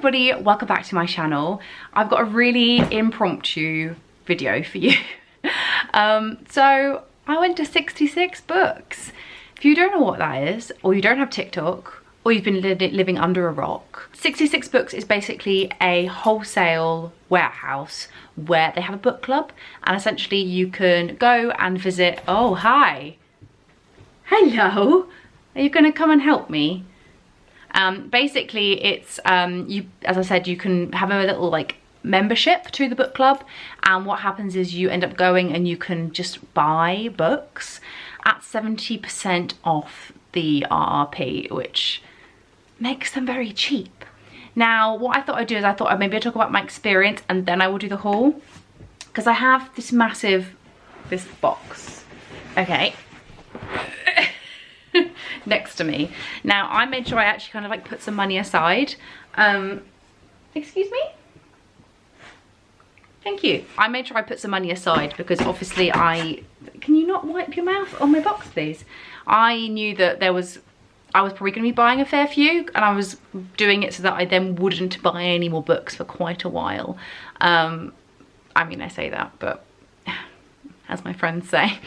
everybody, welcome back to my channel. I've got a really impromptu video for you. So I went to 66 books. If you don't know what that is, or you don't have TikTok, or you've been living under a rock, 66 Books is basically a wholesale warehouse where they have a book club, and essentially you can go and visit. Oh, hi. Hello. Are you gonna come and help me? Basically it's, as I said, you can have a little like membership to the book club, and what happens is you end up going and you can just buy books at 70% off the RRP, which makes them very cheap. Now, what I thought I'd do is I thought I'd maybe talk about my experience and then I will do the haul, because I have this box, okay, next to me. Now, I made sure I actually kind of like put some money aside. Excuse me? Thank you. I made sure I put some money aside because obviously can you not wipe your mouth on my box, please? I knew that I was probably going to be buying a fair few, and I was doing it so that I then wouldn't buy any more books for quite a while. I mean, I say that, but as my friends say,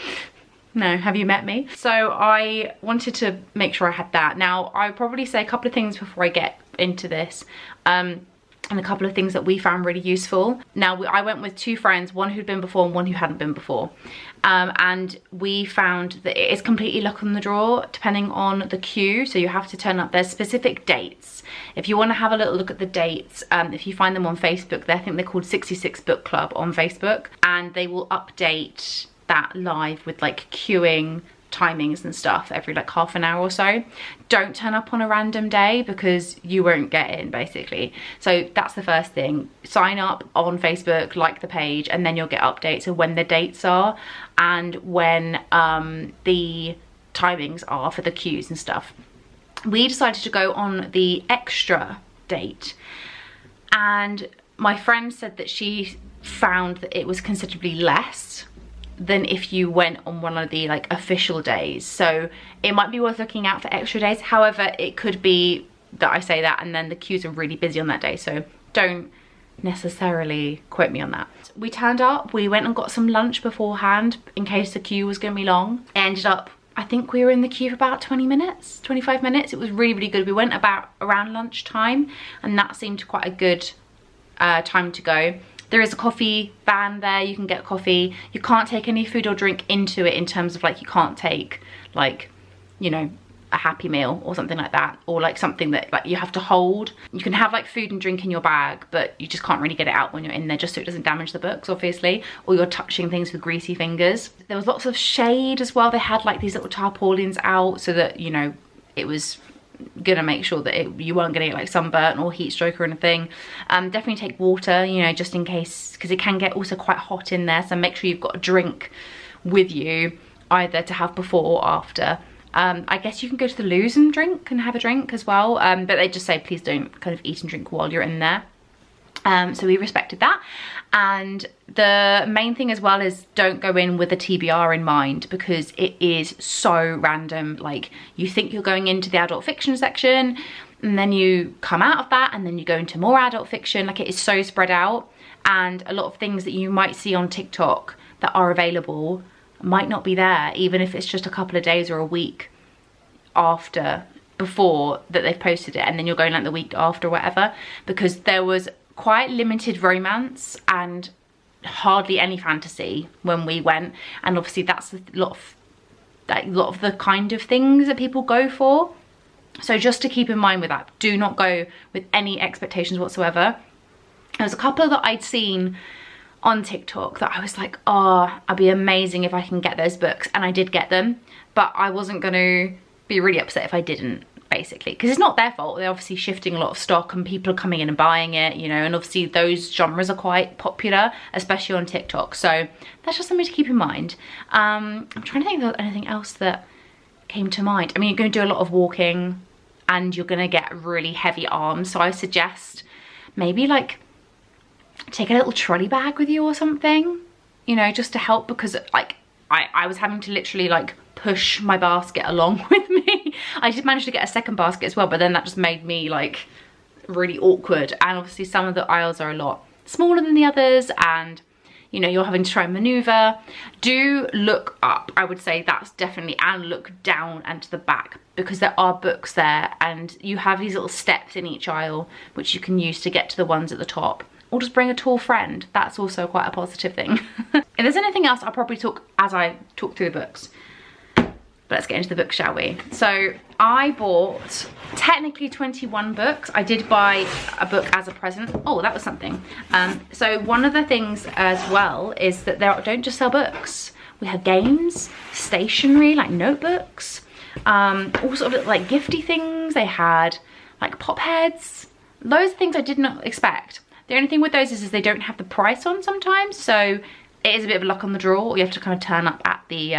no, have you met me? So I wanted to make sure I had that. Now, I would probably say a couple of things before I get into this. And a couple of things that we found really useful. Now, I went with two friends, one who'd been before and one who hadn't been before. And we found that it is completely luck on the draw depending on the queue. So you have to turn up. There's specific dates. If you want to have a little look at the dates, if you find them on Facebook, I think they're called 66 Book Club on Facebook. And they will update that live with like queuing timings and stuff every like half an hour or so. Don't turn up on a random day because you won't get in, basically. So that's the first thing. Sign up on Facebook, like the page, and then you'll get updates of when the dates are and when the timings are for the queues and stuff. We decided to go on the extra date, and my friend said that she found that it was considerably less than if you went on one of the like official days. So it might be worth looking out for extra days. However, it could be that I say that and then the queues are really busy on that day, so don't necessarily quote me on that. We turned up, we went and got some lunch beforehand in case the queue was gonna be long. Ended up, I think we were in the queue for about 20 minutes, 25 minutes. It was really, really good. We went around lunchtime, and that seemed quite a good time to go. There is a coffee van there, you can get coffee. You can't take any food or drink into it, in terms of like you can't take like, you know, a Happy Meal or something like that, or like something that like you have to hold. You can have like food and drink in your bag, but you just can't really get it out when you're in there, just so it doesn't damage the books, obviously, or you're touching things with greasy fingers. There was lots of shade as well. They had like these little tarpaulins out so that, you know, it was gonna make sure that you weren't gonna get like sunburnt or heat stroke or anything. Definitely take water, you know, just in case, because it can get also quite hot in there, so make sure you've got a drink with you either to have before or after. I guess you can go to the loos and have a drink as well, but they just say please don't kind of eat and drink while you're in there. So we respected that. And the main thing as well is don't go in with a TBR in mind, because it is so random. Like, you think you're going into the adult fiction section, and then you come out of that and then you go into more adult fiction. Like, it is so spread out, and a lot of things that you might see on TikTok that are available might not be there, even if it's just a couple of days or a week before that they've posted it, and then you're going like the week after or whatever, because there was quite limited romance and hardly any fantasy when we went, and obviously that's a lot of the kind of things that people go for. So just to keep in mind with that, do not go with any expectations whatsoever. There was a couple that I'd seen on TikTok that I was like, oh, I'd be amazing if I can get those books, and I did get them, but I wasn't going to be really upset if I didn't, basically, because it's not their fault. They're obviously shifting a lot of stock and people are coming in and buying it, you know, and obviously those genres are quite popular, especially on TikTok. So that's just something to keep in mind. I'm trying to think if there was anything else that came to mind. I mean, you're going to do a lot of walking and you're going to get really heavy arms, so I suggest maybe like take a little trolley bag with you or something, you know, just to help, because like I was having to literally like push my basket along with me. I did manage to get a second basket as well, but then that just made me like really awkward, and obviously some of the aisles are a lot smaller than the others, and you know, you're having to try and maneuver. Do look up, I would say that's definitely, and look down and to the back, because there are books there, and you have these little steps in each aisle which you can use to get to the ones at the top. Or just bring a tall friend, that's also quite a positive thing. If there's anything else, I'll probably talk as I talk through the books. But let's get into the books, shall we? So I bought technically 21 books. I did buy a book as a present. Oh, that was something. So one of the things as well is that they don't just sell books. We have games, stationery, like notebooks, all sort of like gifty things. They had like pop heads, loads of things I did not expect. The only thing with those is they don't have the price on sometimes. So it is a bit of luck on the draw, or you have to kind of turn up at the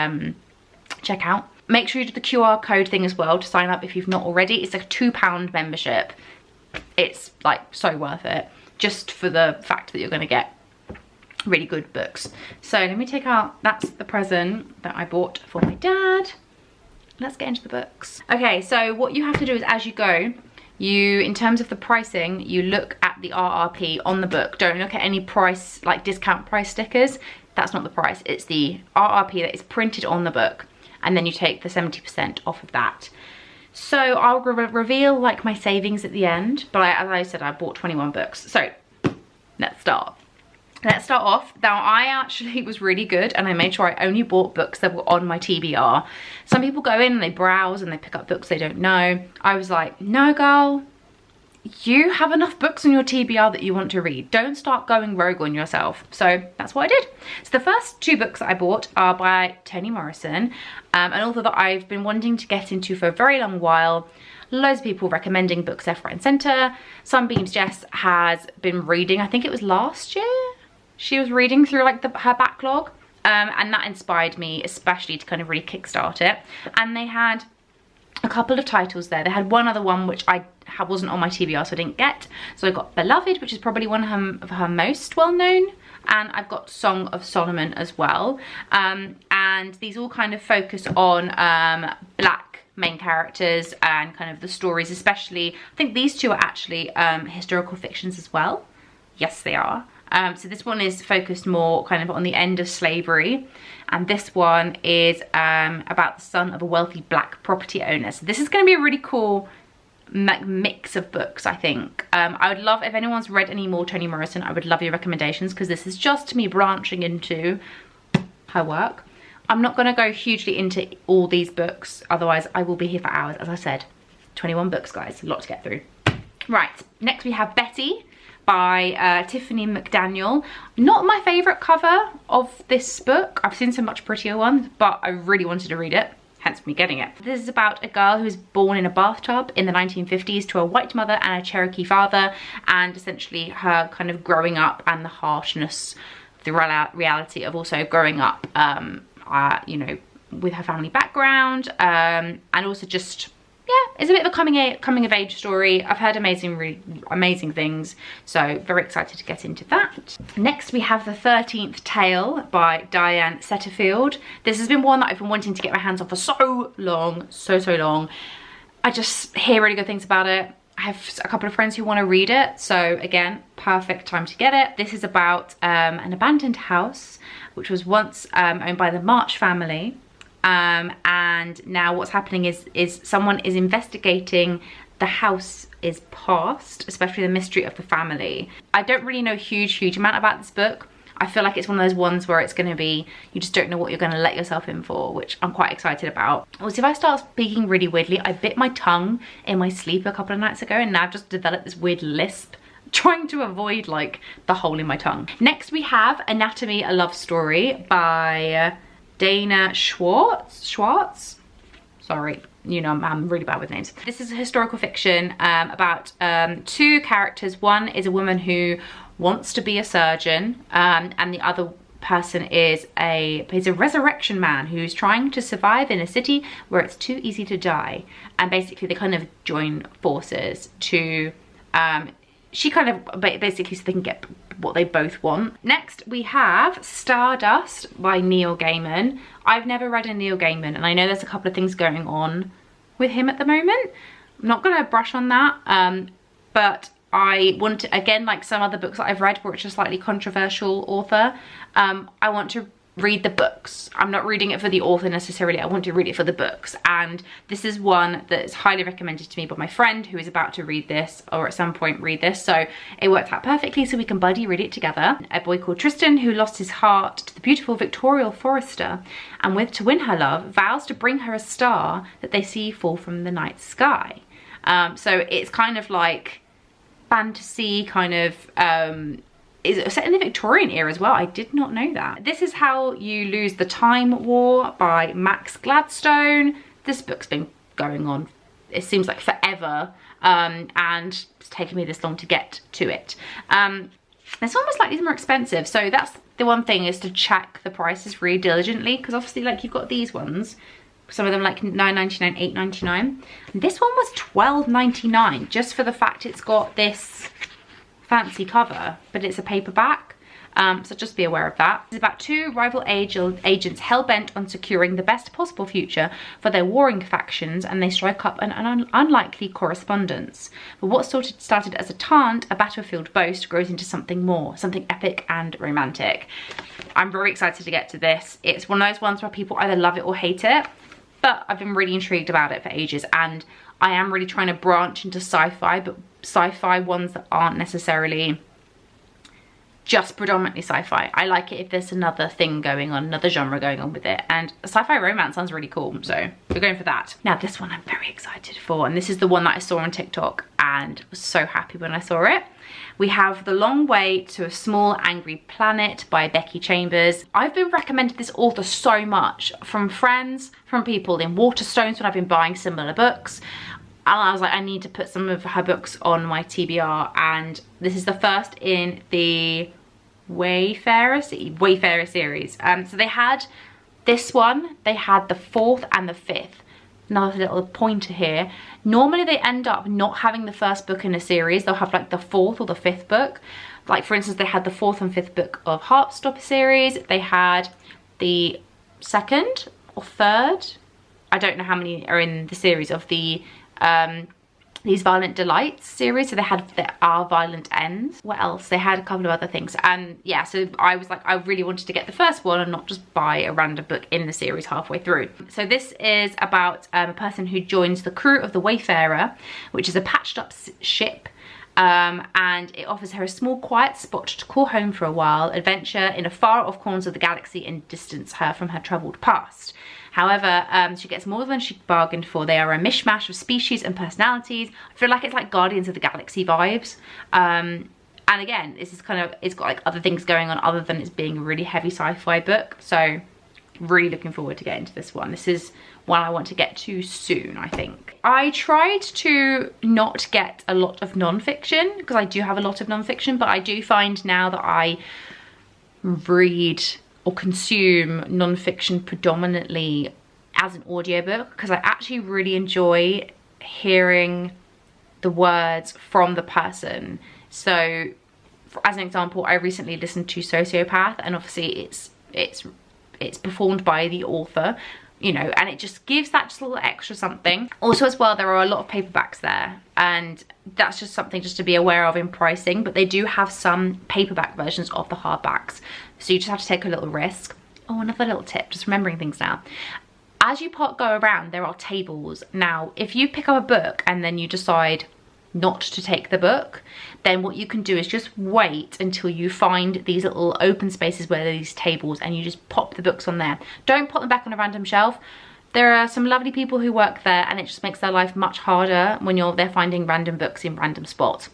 checkout. Make sure you do the QR code thing as well to sign up if you've not already. It's like a £2 membership. It's like so worth it, just for the fact that you're gonna get really good books. So let me take out, that's the present that I bought for my dad. Let's get into the books. Okay, so what you have to do is as you go, in terms of the pricing, you look at the RRP on the book. Don't look at any price, like discount price stickers. That's not the price, it's the RRP that is printed on the book. And then you take the 70% off of that. So I'll reveal like my savings at the end, but as I said, I bought 21 books. So let's start. Let's start off. Now I actually was really good, and I made sure I only bought books that were on my TBR. Some people go in and they browse and they pick up books they don't know. I was like, no girl, you have enough books on your TBR that you want to read. Don't start going rogue on yourself. So that's what I did. So the first two books that I bought are by Toni Morrison, an author that I've been wanting to get into for a very long while. Loads of people recommending books left, right and centre. Sunbeam's Jess has been reading, I think it was last year, she was reading through like her backlog, and that inspired me especially to kind of really kickstart it. And they had a couple of titles there. They had one other one which I wasn't on my TBR, so I didn't get. So I got Beloved, which is probably one of her most well-known, and I've got Song of Solomon as well. And these all kind of focus on black main characters and kind of the stories, especially, I think these two are actually historical fictions as well. Yes, they are. So this one is focused more kind of on the end of slavery, and this one is about the son of a wealthy black property owner. So this is going to be a really cool mix of books, I think. I would love, if anyone's read any more Toni Morrison, I would love your recommendations, because this is just me branching into her work. I'm not going to go hugely into all these books, otherwise I will be here for hours. As I said, 21 books, guys, a lot to get through. Right, next we have Betty by Tiffany McDaniel. Not my favourite cover of this book. I've seen some much prettier ones, but I really wanted to read it, hence me getting it. This is about a girl who was born in a bathtub in the 1950s to a white mother and a Cherokee father, and essentially her kind of growing up and the harshness, the reality of also growing up, you know, with her family background, and also just, yeah, it's a bit of a coming of age story. I've heard amazing things, so very excited to get into that. Next we have The 13th Tale by Diane Setterfield. This has been one that I've been wanting to get my hands on for so long, so long. I just hear really good things about it. I have a couple of friends who want to read it, so again, perfect time to get it. This is about an abandoned house which was once owned by the March family. And now what's happening is someone is investigating the house is past, especially the mystery of the family. I don't really know a huge amount about this book. I feel like it's one of those ones where it's going to be, you just don't know what you're going to let yourself in for, which I'm quite excited about. Also, if I start speaking really weirdly, I bit my tongue in my sleep a couple of nights ago, and now I've just developed this weird lisp, trying to avoid like the hole in my tongue. Next we have Anatomy, a Love Story by Dana Schwartz. Sorry, you know, I'm really bad with names. This is a historical fiction about two characters. One is a woman who wants to be a surgeon, and the other person is a resurrection man who's trying to survive in a city where it's too easy to die. And basically they kind of join forces to she kind of basically so they can get what they both want. Next we have Stardust by Neil Gaiman. I've never read a Neil Gaiman, and I know there's a couple of things going on with him at the moment. I'm not going to brush on that, but I want to, again, like some other books that I've read where it's a slightly controversial author, I want to read the books. I'm not reading it for the author necessarily, I want to read it for the books. And this is one that is highly recommended to me by my friend who is about to read this, or at some point read this, so it worked out perfectly so we can buddy read it together. A boy called Tristan, who lost his heart to the beautiful Victorial forester, and to win her love, vows to bring her a star that they see fall from the night sky. So it's kind of like fantasy, kind of is set in the Victorian era as well. I did not know that. This is How You Lose the Time War by Max Gladstone. This book's been going on, it seems like forever, and it's taken me this long to get to it. This one was slightly more expensive, so that's the one thing, is to check the prices really diligently, because obviously like you've got these ones, some of them like $9.99, $8.99. This one was $12.99, just for the fact it's got this fancy cover, but it's a paperback, so just be aware of that. It's about two rival agents hell-bent on securing the best possible future for their warring factions, and they strike up an unlikely correspondence. But what started as a taunt, a battlefield boast, grows into something more, something epic and romantic. I'm very excited to get to this. It's one of those ones where people either love it or hate it, but I've been really intrigued about it for ages, and I am really trying to branch into sci-fi, but sci-fi ones that aren't necessarily just predominantly sci-fi. I like it if there's another thing going on, another genre going on with it, and sci-fi romance sounds really cool, so we're going for that. Now this one I'm very excited for, and this is the one that I saw on TikTok and was so happy when I saw it. We have The Long Way to a Small Angry Planet by Becky Chambers. I've been recommended this author so much from friends, from people in Waterstones when I've been buying similar books. And I was like, I need to put some of her books on my TBR, and this is the first in the Wayfarer series. So they had this one, they had the 4th and the 5th. Another little pointer here. Normally they end up not having the first book in a series. They'll have like the 4th or the 5th book. Like for instance, they had the 4th and 5th book of Heartstopper series. They had the 2nd or 3rd. I don't know how many are in the series of the These Violent Delights series. So they had the Our Violent Ends. What else? They had a couple of other things. And yeah, so I was like, I really wanted to get the first one and not just buy a random book in the series halfway through. So this is about a person who joins the crew of the Wayfarer, which is a patched up ship. And it offers her a small quiet spot to call home for a while, adventure in a far off corners of the galaxy, and distance her from her troubled past. However, she gets more than she bargained for. They are a mishmash of species and personalities. I feel like it's like Guardians of the Galaxy vibes. And again, this is kind of, it's got like other things going on other than it's being a really heavy sci-fi book. So really looking forward to getting to this one. This is one I want to get to soon, I think. I tried to not get a lot of non-fiction, because I do have a lot of non-fiction, but I do find now that I read or consume non-fiction predominantly as an audiobook, because I actually really enjoy hearing the words from the person. So as an example, I recently listened to Sociopath, and obviously it's performed by the author, you know, and it just gives that just a little extra something. Also as well, there are a lot of paperbacks there, and that's just something just to be aware of in pricing, but they do have some paperback versions of the hardbacks, so you just have to take a little risk. Oh, another little tip, just remembering things now. As you go around, there are tables. Now, if you pick up a book and then you decide not to take the book, then what you can do is just wait until you find these little open spaces where there are these tables, and you just pop the books on there. Don't put them back on a random shelf. There are some lovely people who work there, and it just makes their life much harder when they're finding random books in random spots.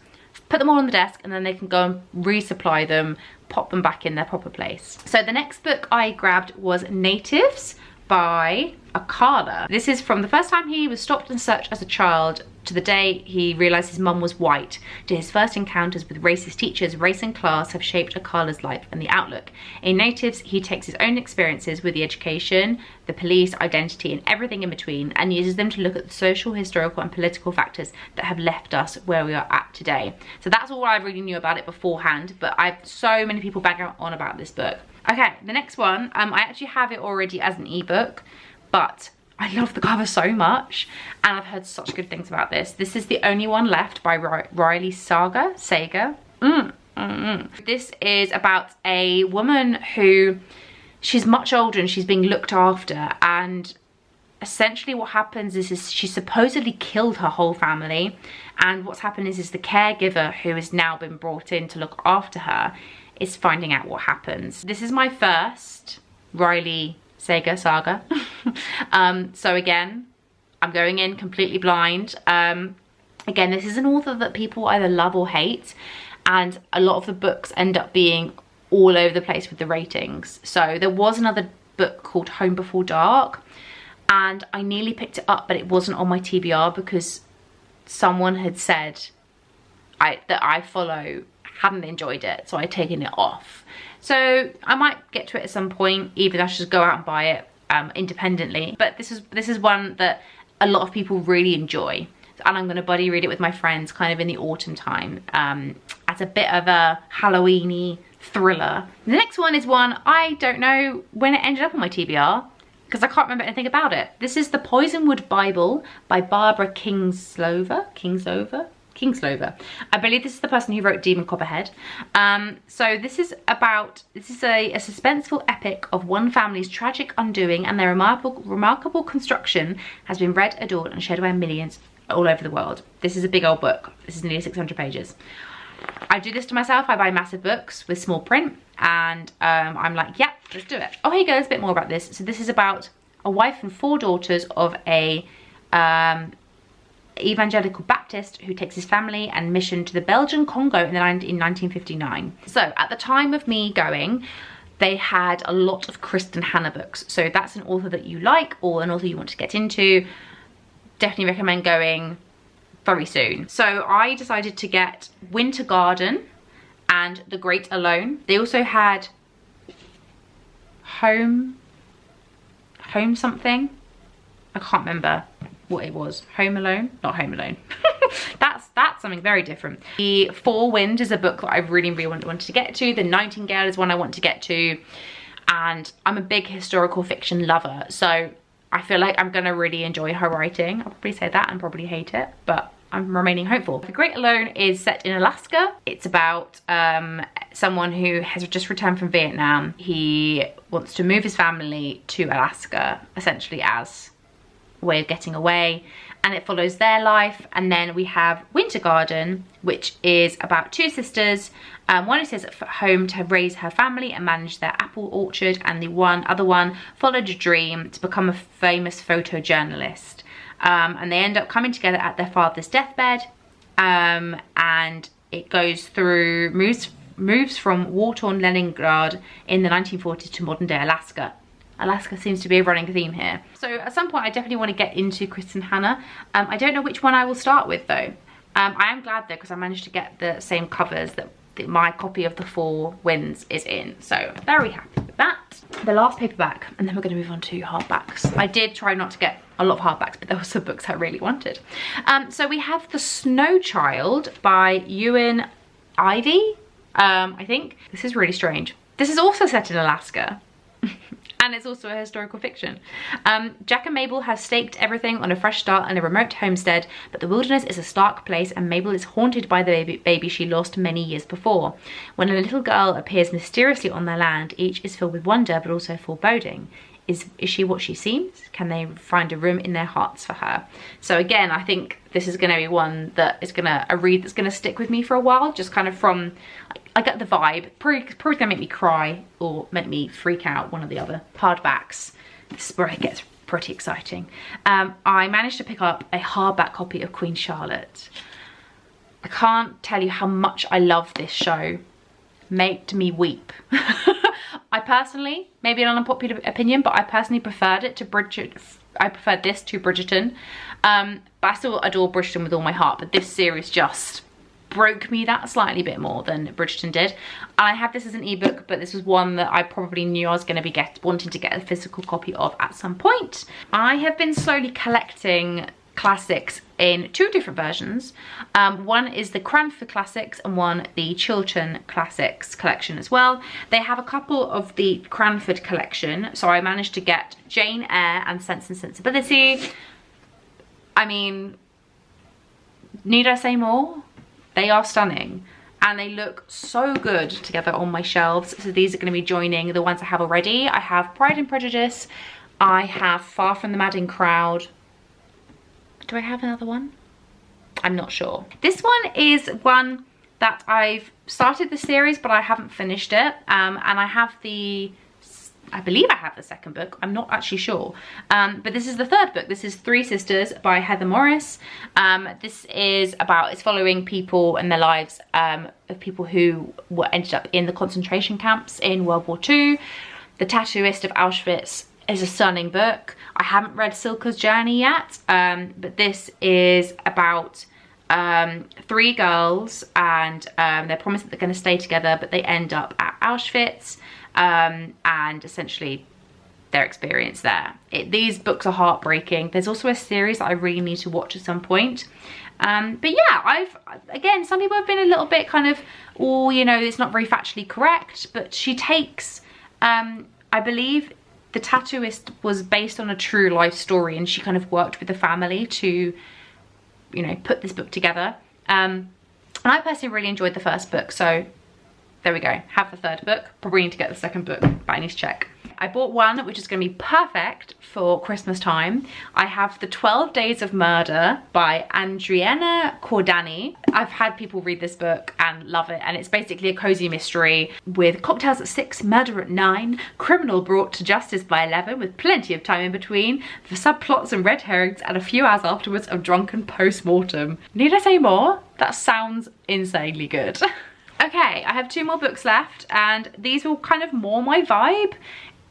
Put them all on the desk, and then they can go and resupply them, pop them back in their proper place. So the next book I grabbed was Natives by Akala. This is from the first time he was stopped and searched as a child to the day he realised his mum was white, to his first encounters with racist teachers. Race and class have shaped Akala's life and the outlook. In Natives, he takes his own experiences with the education, the police, identity, and everything in between, and uses them to look at the social, historical, and political factors that have left us where we are at today. So that's all I really knew about it beforehand, but I've so many people bang on about this book. Okay, the next one, I actually have it already as an ebook, but I love the cover so much, and I've heard such good things about this. This is the only one left by Riley Saga. This is about a woman who, she's much older and she's being looked after, and essentially what happens is she supposedly killed her whole family, and what's happened is the caregiver, who has now been brought in to look after her, is finding out what happens. This is my first Riley Saga. So again, I'm going in completely blind. Again, this is an author that people either love or hate, and a lot of the books end up being all over the place with the ratings. So there was another book called Home Before Dark, and I nearly picked it up, but it wasn't on my TBR because someone had said that I follow hadn't enjoyed it, so I'd taken it off. So I might get to it at some point, even I should just go out and buy it independently. But this is one that a lot of people really enjoy, and I'm going to buddy read it with my friends kind of in the autumn time as a bit of a Halloween-y thriller. The next one is one I don't know when it ended up on my TBR because I can't remember anything about it. This is The Poisonwood Bible by Barbara Kingslover. I believe this is the person who wrote Demon Copperhead. So this is a suspenseful epic of one family's tragic undoing, and their remarkable construction has been read, adored, and shared by millions all over the world. This is a big old book. This is nearly 600 pages. I do this to myself. I buy massive books with small print, and I'm like, yeah, let's do it. Oh, here you go. There's a bit more about this. So this is about a wife and 4 daughters of a evangelical Baptist who takes his family and mission to the Belgian Congo in 1959. So at the time of me going, they had a lot of Kristen Hanna books. So if that's an author that you like or an author you want to get into, definitely recommend going very soon. So I decided to get Winter Garden and The Great Alone. They also had Home something. I can't remember what it was. Home Alone? Not Home Alone. That's something very different. The Four Winds is a book that I really wanted to get to. The Nightingale is one I want to get to. And I'm a big historical fiction lover, so I feel like I'm gonna really enjoy her writing. I'll probably say that and probably hate it, but I'm remaining hopeful. The Great Alone is set in Alaska. It's about someone who has just returned from Vietnam. He wants to move his family to Alaska, essentially as a way of getting away, and it follows their life. And then we have Winter Garden, which is about 2 sisters. One who stays at home to raise her family and manage their apple orchard, and the other one followed a dream to become a famous photojournalist. And they end up coming together at their father's deathbed, and it goes through, moves from war-torn Leningrad in the 1940s to modern-day Alaska. Alaska seems to be a running theme here. So at some point I definitely want to get into Kristen Hanna. I don't know which one I will start with though. I am glad though, because I managed to get the same covers that my copy of The Four Winds is in. So very happy with that. The last paperback, and then we're going to move on to hardbacks. I did try not to get a lot of hardbacks, but there were some books I really wanted. So we have The Snow Child by Ewan Ivey, I think. This is really strange. This is also set in Alaska. And it's also a historical fiction. Jack and Mabel have staked everything on a fresh start in a remote homestead, but the wilderness is a stark place and Mabel is haunted by the baby she lost many years before. When a little girl appears mysteriously on their land, each is filled with wonder but also foreboding. Is she what she seems? Can they find a room in their hearts for her? So again, I think this is going to be one that is a read that's going to stick with me for a while, just kind of from, I get the vibe. Probably going to make me cry or make me freak out, one or the other. Hardbacks, this is where it gets pretty exciting. I managed to pick up a hardback copy of Queen Charlotte. I can't tell you how much I love this show. Made me weep. I personally, maybe an unpopular opinion, but I personally preferred it to I preferred this to Bridgerton. But I still adore Bridgerton with all my heart, but this series just broke me that slightly bit more than Bridgerton did. And I have this as an ebook, but this was one that I probably knew I was going to be wanting to get a physical copy of at some point. I have been slowly collecting classics in 2 different versions. One is the Cranford Classics and one the Chiltern Classics collection as well. They have a couple of the Cranford collection, so I managed to get Jane Eyre and Sense and Sensibility. I mean, need I say more? They are stunning and they look so good together on my shelves. So these are going to be joining the ones I have already. I have Pride and Prejudice, I have Far from the Madding Crowd. Do I have another one? I'm not sure. This one is one that I've started the series, but I haven't finished it. And I have I believe I have the second book. I'm not actually sure. But this is the third book. This is Three Sisters by Heather Morris. This is it's following people and their lives of people who ended up in the concentration camps in World War II. The Tattooist of Auschwitz is a stunning book. I haven't read Silke's Journey yet, but this is about 3 girls and they're promised that they're going to stay together, but they end up at Auschwitz and essentially their experience there. These books are heartbreaking. There's also a series that I really need to watch at some point. But yeah, again, some people have been a little bit kind of, oh, you know, it's not very factually correct, but she takes, I believe, The Tattooist was based on a true life story, and she kind of worked with the family to, you know, put this book together. And I personally really enjoyed the first book, so there we go. Have the third book. Probably need to get the second book, but I need to check. I bought one which is going to be perfect for Christmas time. I have The 12 Days of Murder by Adriana Cordani. I've had people read this book and love it, and it's basically a cozy mystery with cocktails at 6, murder at 9, criminal brought to justice by 11 with plenty of time in between for subplots and red herrings, and a few hours afterwards of drunken post-mortem. Need I say more? That sounds insanely good. Okay, I have 2 more books left, and these are kind of more my vibe,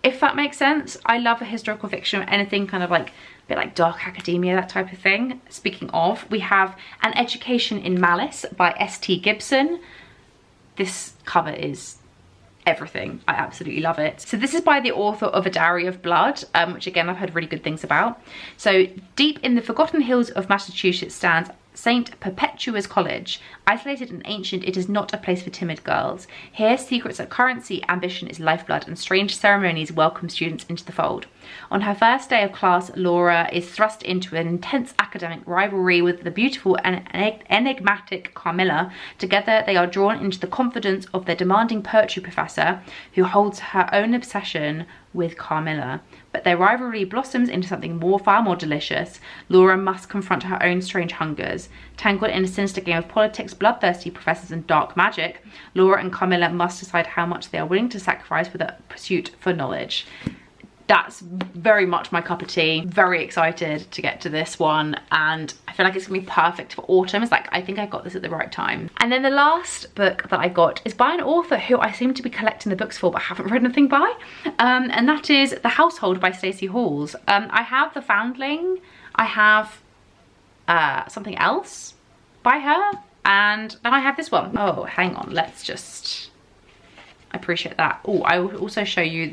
if that makes sense. I love a historical fiction or anything kind of like a bit like dark academia, that type of thing. Speaking of, we have An Education in Malice by S.T. Gibson. This cover is everything. I absolutely love it. So this is by the author of A Dowry of Blood, which again I've heard really good things about. So deep in the forgotten hills of Massachusetts stands St. Perpetua's College. Isolated and ancient, it is not a place for timid girls. Here, secrets are currency, ambition is lifeblood, and strange ceremonies welcome students into the fold. On her first day of class, Laura is thrust into an intense academic rivalry with the beautiful and enigmatic Carmilla. Together, they are drawn into the confidence of their demanding poetry professor, who holds her own obsession with Carmilla. But their rivalry blossoms into something far more delicious. Laura must confront her own strange hungers. Tangled in a sinister game of politics, bloodthirsty professors, and dark magic, Laura and Carmilla must decide how much they are willing to sacrifice for the pursuit for knowledge. That's very much my cup of tea. Very excited to get to this one, and I feel like it's gonna be perfect for autumn. It's like, I think I got this at the right time. And then the last book that I got is by an author who I seem to be collecting the books for but haven't read anything by, and that is The Household by Stacey Halls. I have The Foundling, I have something else by her, and then I have this one. Oh, hang on, let's just, I appreciate that. Oh, I will also show you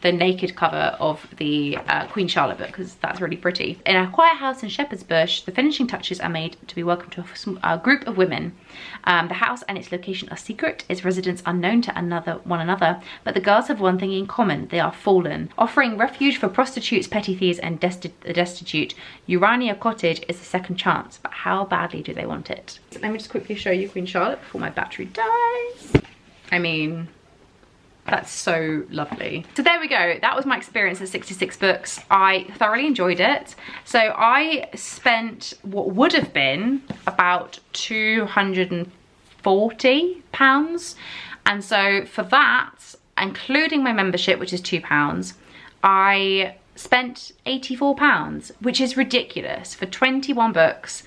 the naked cover of the Queen Charlotte book, because that's really pretty. In a quiet house in Shepherd's Bush, the finishing touches are made to be welcome to a group of women. The house and its location are secret, its residents unknown to one another, but the girls have one thing in common: they are fallen. Offering refuge for prostitutes, petty thieves, and the destitute, Urania Cottage is the second chance, but how badly do they want it? So let me just quickly show you Queen Charlotte before my battery dies. I mean, that's so lovely. So there we go. That was my experience of 66 books. I thoroughly enjoyed it. So I spent what would have been about £240. And so for that, including my membership, which is £2, I spent £84, which is ridiculous. For 21 books,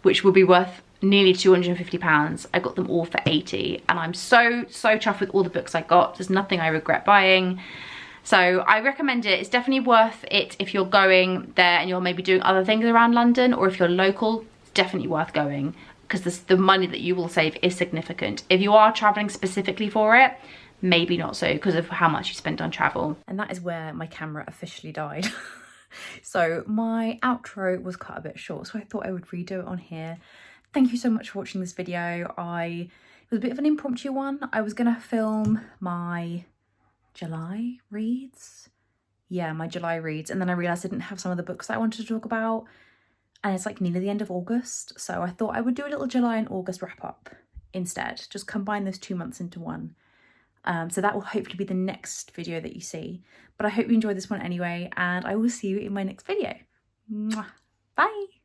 which would be worth nearly £250, I got them all for 80, and I'm so chuffed with all the books I got. There's nothing I regret buying, so I recommend it. It's definitely worth it if you're going there and you're maybe doing other things around London, or if you're local, it's definitely worth going, because the money that you will save is significant. If you are traveling specifically for it, maybe not so, because of how much you spend on travel. And that is where my camera officially died. So my outro was cut a bit short, so I thought I would redo it on here. Thank you so much for watching this video. It was a bit of an impromptu one. I was gonna film my July reads. Yeah, my July reads, and then I realised I didn't have some of the books that I wanted to talk about, and it's like nearly the end of August, so I thought I would do a little July and August wrap up instead, just combine those 2 months into one. So that will hopefully be the next video that you see, but I hope you enjoyed this one anyway, and I will see you in my next video. Mwah. Bye.